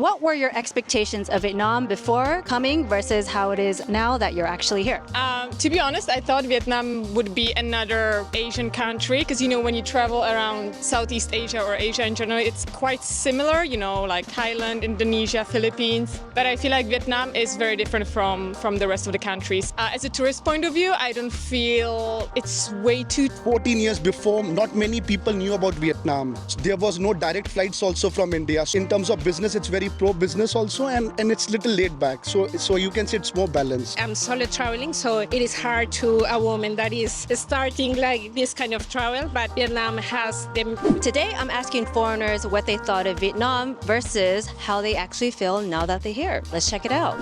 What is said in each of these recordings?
what were your expectations of Vietnam before coming versus how it is now that you're actually here? To be honest, I thought Vietnam would be another Asian country because, when you travel around Southeast Asia or Asia in general, it's quite similar, like Thailand, Indonesia, Philippines. But I feel like Vietnam is very different from the rest of the countries. As a tourist point of view, I don't feel it's way too... 14 years before, not many people knew about Vietnam. There was no direct flights also from India. In terms of business, it's very pro-business also, and it's little laid back. So you can say it's more balanced. I'm solo traveling, so it is hard to a woman that is starting like this kind of travel, but Vietnam has them. Today, I'm asking foreigners what they thought of Vietnam versus how they actually feel now that they're here. Let's check it out.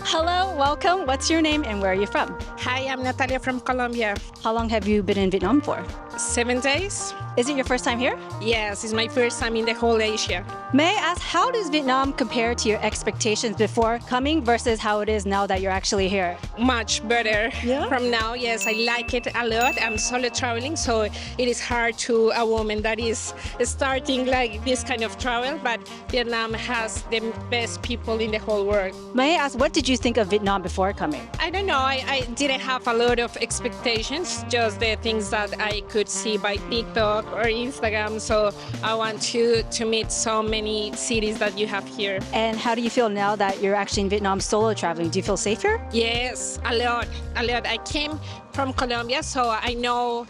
Hello, welcome. What's your name and where are you from? Hi, I'm Natalia from Colombia. How long have you been in Vietnam for? 7 days. Is it your first time here? Yes, it's my first time in the whole Asia. May I ask, how does Vietnam compare to your expectations before coming versus how it is now that you're actually here? Much better Yeah? from now. Yes, I like it a lot. I'm solo traveling, so it is hard to a woman that is starting like this kind of travel, but Vietnam has the best people in the whole world. May I ask, what did you think of Vietnam before coming? I don't know, I didn't have a lot of expectations, just the things that I could see by TikTok or Instagram, so I want to meet so many cities that you have here. And how do you feel now that you're actually in Vietnam solo traveling? Do you feel safer? Yes, a lot. I came from Colombia, so I know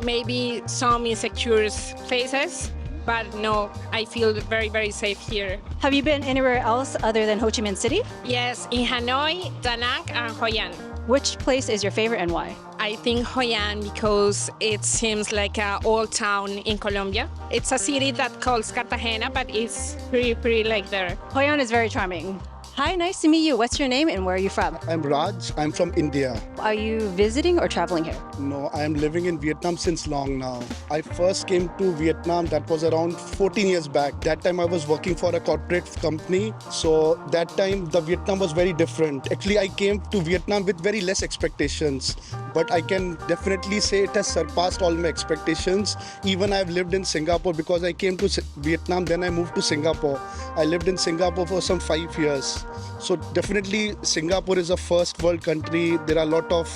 maybe some insecure places, but no, I feel very, very safe here. Have you been anywhere else other than Ho Chi Minh City? Yes, in Hanoi, Da Nang, and Hoi An. Which place is your favorite and why? I think Hoi An because it seems like an old town in Colombia. It's a city that calls Cartagena, but it's pretty like there. Hoi An is very charming. Hi, nice to meet you. What's your name and where are you from? I'm Raj. I'm from India. Are you visiting or traveling here? No, I am living in Vietnam since long now. I first came to Vietnam, that was around 14 years back. That time I was working for a corporate company. So that time the Vietnam was very different. Actually, I came to Vietnam with very less expectations. But I can definitely say it has surpassed all my expectations. Even I've lived in Singapore because I came to Vietnam, then I moved to Singapore. I lived in Singapore for some 5 years. So definitely Singapore is a first world country. There are a lot of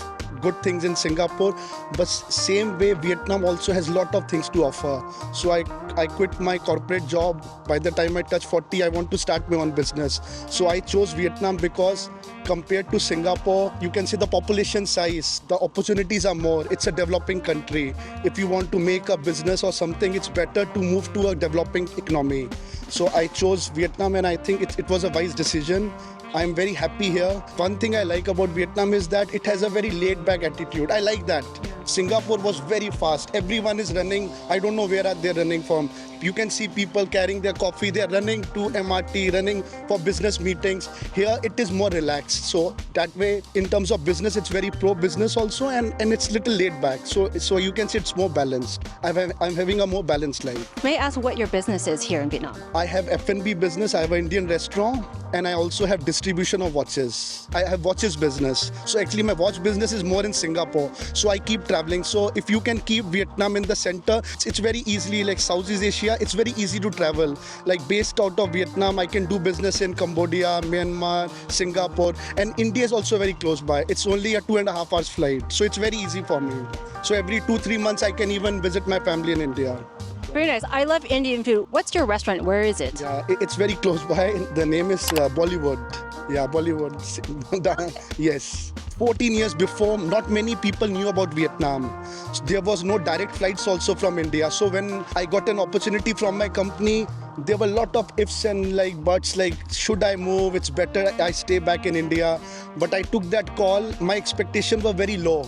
good things in Singapore, but same way Vietnam also has a lot of things to offer. So I quit my corporate job. By the time I touch 40, I want to start my own business. So I chose Vietnam because compared to Singapore, you can see the population size, the opportunities are more. It's a developing country. If you want to make a business or something, it's better to move to a developing economy. So I chose Vietnam and I think it was a wise decision. I'm very happy here. One thing I like about Vietnam is that it has a very laid-back attitude. I like that. Singapore was very fast. Everyone is running. I don't know where are they running from. You can see people carrying their coffee. They're running to MRT, running for business meetings. Here, it is more relaxed. So that way, in terms of business, it's very pro-business also, and it's little laid back. So you can say it's more balanced. I'm having a more balanced life. May I ask what your business is here in Vietnam? I have F&B business. I have an Indian restaurant, and I also have distribution of watches. I have watches business. So actually, my watch business is more in Singapore. So I keep traveling. So if you can keep Vietnam in the center, it's very easily like Southeast Asia. It's very easy to travel. Like based out of Vietnam, I can do business in Cambodia, Myanmar, Singapore, and India is also very close by. It's only a 2.5 hours flight. So it's very easy for me. So every 2-3 months, I can even visit my family in India. Very nice. I love Indian food. What's your restaurant? Where is it? Yeah, it's very close by. The name is Bollywood. Yeah, Bollywood. Yes. 14 years before, not many people knew about Vietnam. There was no direct flights also from India. So when I got an opportunity from my company, there were a lot of ifs and buts, like should I move? It's better I stay back in India. But I took that call. My expectations were very low.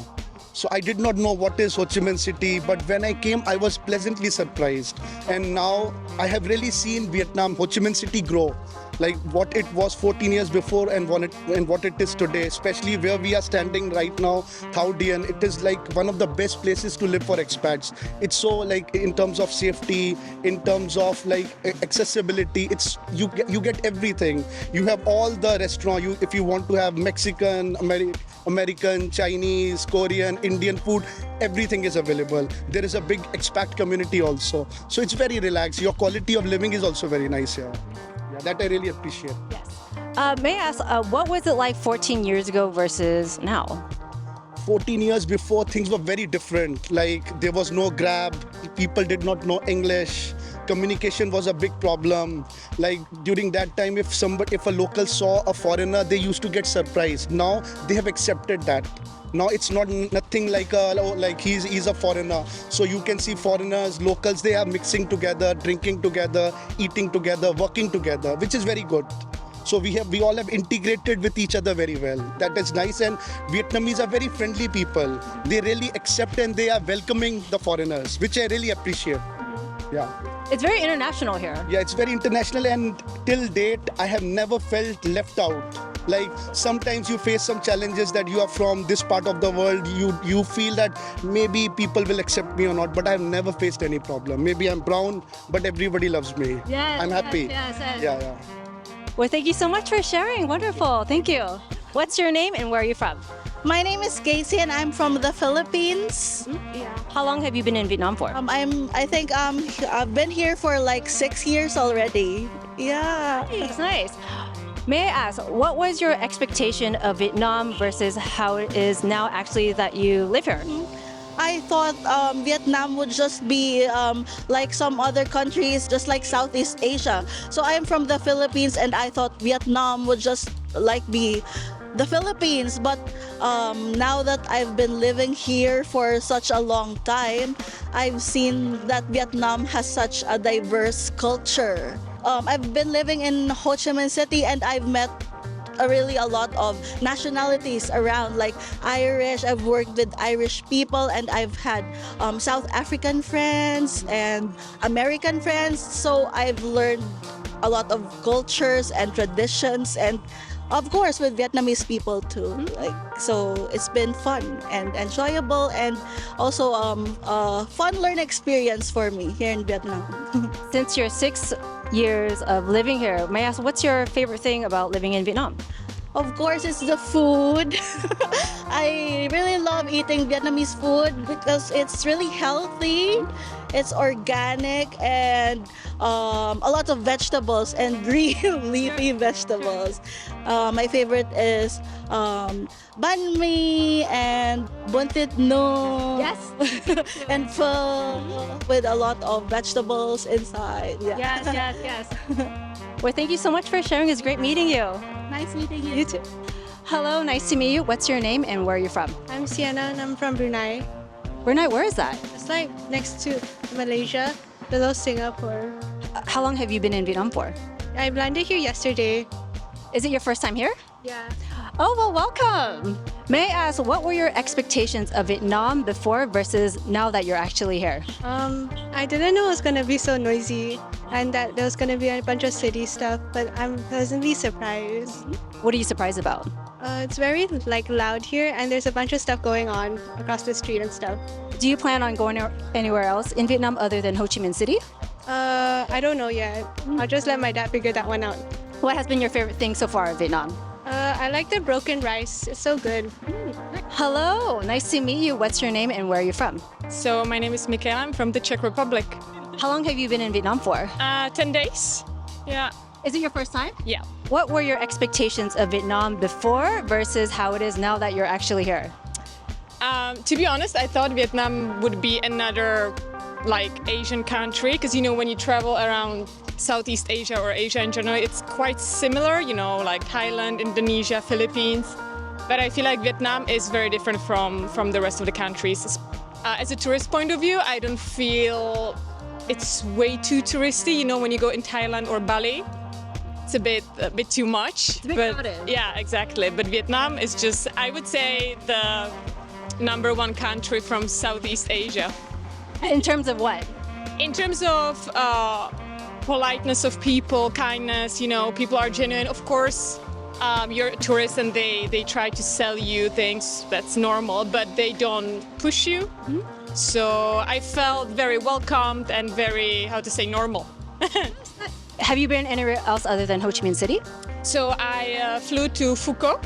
So I did not know what is Ho Chi Minh City, but when I came, I was pleasantly surprised. And now I have really seen Vietnam, Ho Chi Minh City grow. Like what it was 14 years before and what it is today, especially where we are standing right now, Thao Dien. It is like one of the best places to live for expats. It's so like in terms of safety, in terms of like accessibility, it's you get everything. You have all the restaurant. If you want to have Mexican, American, Chinese, Korean, Indian food, everything is available. There is a big expat community also. So it's very relaxed. Your quality of living is also very nice here. Yeah, that I really appreciate. Yes. May I ask, what was it like 14 years ago versus now? 14 years before, things were very different. Like, there was no Grab, people did not know English, communication was a big problem. Like, during that time, if a local saw a foreigner, they used to get surprised. Now they have accepted that. Now it's nothing like he's a foreigner. So you can see foreigners, locals, they are mixing together, drinking together, eating together, working together, which is very good. So we all have integrated with each other very well. That is nice, and Vietnamese are very friendly people. They really accept and they are welcoming the foreigners, which I really appreciate. Yeah. It's very international here. Yeah, it's very international, and till date, I have never felt left out. Like, sometimes you face some challenges that you are from this part of the world. You feel that maybe people will accept me or not, but I have never faced any problem. Maybe I'm brown, but everybody loves me. Yes, I'm happy. Yes. Yeah. Well, thank you so much for sharing. Wonderful. Thank you. What's your name and where are you from? My name is Skye and I'm from the Philippines. Yeah. How long have you been in Vietnam for? I've been here for like 6 years already. Yeah. It's nice. May I ask, what was your expectation of Vietnam versus how it is now actually that you live here? I thought Vietnam would just be like some other countries, just like Southeast Asia. So I am from the Philippines and I thought Vietnam would just like be the Philippines. But now that I've been living here for such a long time, I've seen that Vietnam has such a diverse culture. I've been living in Ho Chi Minh City and I've met a lot of nationalities around, like Irish. I've worked with Irish people and I've had South African friends and American friends. So I've learned a lot of cultures and traditions, and of course with Vietnamese people too. So it's been fun and enjoyable, and also a fun learning experience for me here in Vietnam. Since you're 6 years of living here, may I ask, what's your favorite thing about living in Vietnam? Of course, it's the food. I really love eating Vietnamese food because it's really healthy, it's organic, and a lot of vegetables and green leafy vegetables. My favorite is banh mi and bun thịt nướng. Yes. And pho with a lot of vegetables inside. Yeah. Yes. Well, thank you so much for sharing. It's great meeting you. Nice meeting you. You too. Hello, nice to meet you. What's your name and where are you from? I'm Sienna and I'm from Brunei. Brunei, where is that? It's like next to Malaysia, below Singapore. How long have you been in Vietnam for? I landed here yesterday. Is it your first time here? Yeah. Oh, well, welcome. May I ask, what were your expectations of Vietnam before versus now that you're actually here? I didn't know it was gonna be so noisy and that there was gonna be a bunch of city stuff, but I'm pleasantly surprised. What are you surprised about? It's very like loud here and there's a bunch of stuff going on across the street and stuff. Do you plan on going anywhere else in Vietnam other than Ho Chi Minh City? I don't know yet. I'll just let my dad figure that one out. What has been your favorite thing so far in Vietnam? I like the broken rice. It's so good. Hello, nice to meet you. What's your name and where are you from? So my name is Michaela. I'm from the Czech Republic. How long have you been in Vietnam for? 10 days. Yeah. Is it your first time? Yeah. What were your expectations of Vietnam before versus how it is now that you're actually here? To be honest, I thought Vietnam would be another like Asian country, because when you travel around Southeast Asia or Asia in general, it's quite similar, like Thailand, Indonesia, Philippines. But I feel like Vietnam is very different from the rest of the countries. As a tourist point of view, I don't feel it's way too touristy. When you go in Thailand or Bali, it's a bit too much. It's a bit crowded. Yeah, exactly. But Vietnam is just, I would say, the #1 country from Southeast Asia. In terms of what? In terms of politeness of people, kindness, people are genuine. Of course, you're a tourist and they try to sell you things, that's normal, but they don't push you. Mm-hmm. So I felt very welcomed and very, normal. Have you been anywhere else other than Ho Chi Minh City? So I flew to Phuket,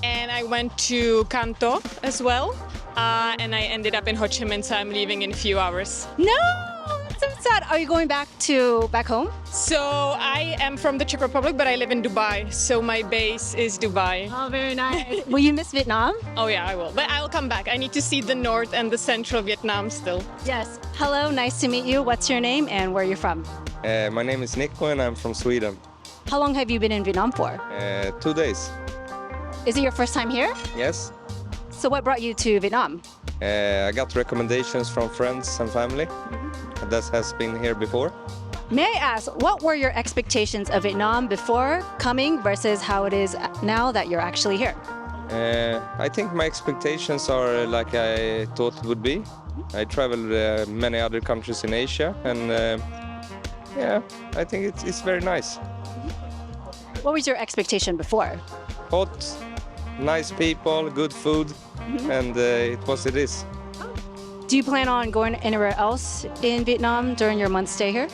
and I went to Kanto as well, and I ended up in Ho Chi Minh, so I'm leaving in a few hours. No, that's so sad. Are you going back home? So I am from the Czech Republic, but I live in Dubai. So my base is Dubai. Oh, very nice. Will you miss Vietnam? Oh yeah, I will. But I'll come back. I need to see the north and the central Vietnam still. Yes. Hello, nice to meet you. What's your name and where are you from? My name is Nico and I'm from Sweden. How long have you been in Vietnam for? 2 days. Is it your first time here? Yes. So what brought you to Vietnam? I got recommendations from friends and family that has been here before. May I ask, what were your expectations of Vietnam before coming versus how it is now that you're actually here? I think my expectations are like I thought it would be. I traveled many other countries in Asia and yeah, I think it's very nice. What was your expectation before? Hot, nice people, good food, and it is. Do you plan on going anywhere else in Vietnam during your month stay here?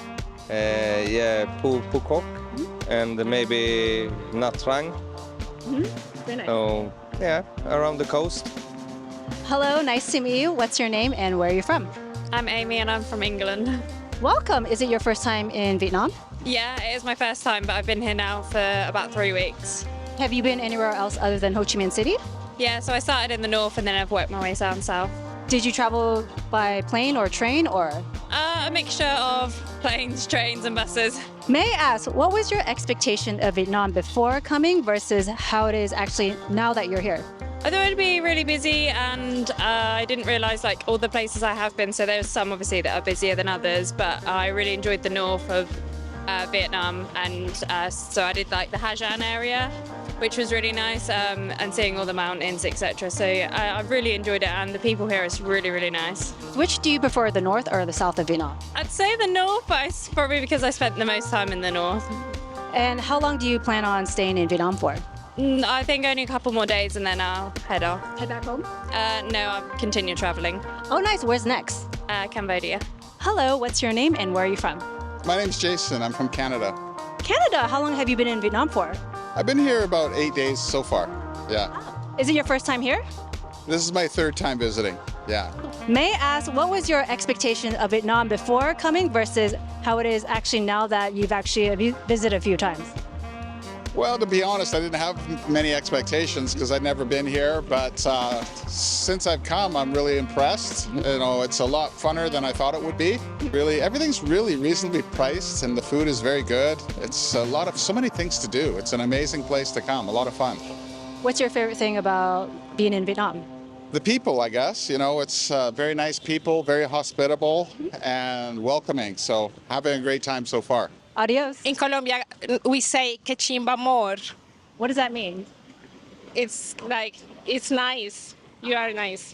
Yeah, Phu Quoc and maybe Nha Trang. Very nice. So yeah, around the coast. Hello, nice to meet you. What's your name and where are you from? I'm Amy and I'm from England. Welcome. Is it your first time in Vietnam? Yeah, it is my first time, but I've been here now for about 3 weeks. Have you been anywhere else other than Ho Chi Minh City? Yeah, so I started in the north and then I've worked my way down south. Did you travel by plane or train or? A mixture of planes, trains and buses. May I ask, what was your expectation of Vietnam before coming versus how it is actually now that you're here? I thought it'd be really busy and I didn't realise like all the places I have been, so there's some obviously that are busier than others, but I really enjoyed the north of Vietnam and so I did like the Ha Giang area, which was really nice and seeing all the mountains, etc. So I really enjoyed it and the people here is really, really nice. Which do you prefer, the north or the south of Vietnam? I'd say the north, but it's probably because I spent the most time in the north. And how long do you plan on staying in Vietnam for? I think only a couple more days and then I'll head off. Head back home? No, I'll continue travelling. Oh, nice. Where's next? Cambodia. Hello, what's your name and where are you from? My name's Jason. I'm from Canada. Canada. How long have you been in Vietnam for? I've been here about 8 days so far. Yeah. Is it your first time here? This is my 3rd time visiting. Yeah. May I ask, what was your expectation of Vietnam before coming versus how it is actually now that you've actually visited a few times? Well, to be honest, I didn't have many expectations because I'd never been here. But since I've come, I'm really impressed. You know, it's a lot funner than I thought it would be. Really, everything's really reasonably priced and the food is very good. It's so many things to do. It's an amazing place to come, a lot of fun. What's your favorite thing about being in Vietnam? The people, I guess. You know, it's very nice people, very hospitable and welcoming. So having a great time so far. Adios. In Colombia, we say que chimba amor. What does that mean? It's like, it's nice. You are nice.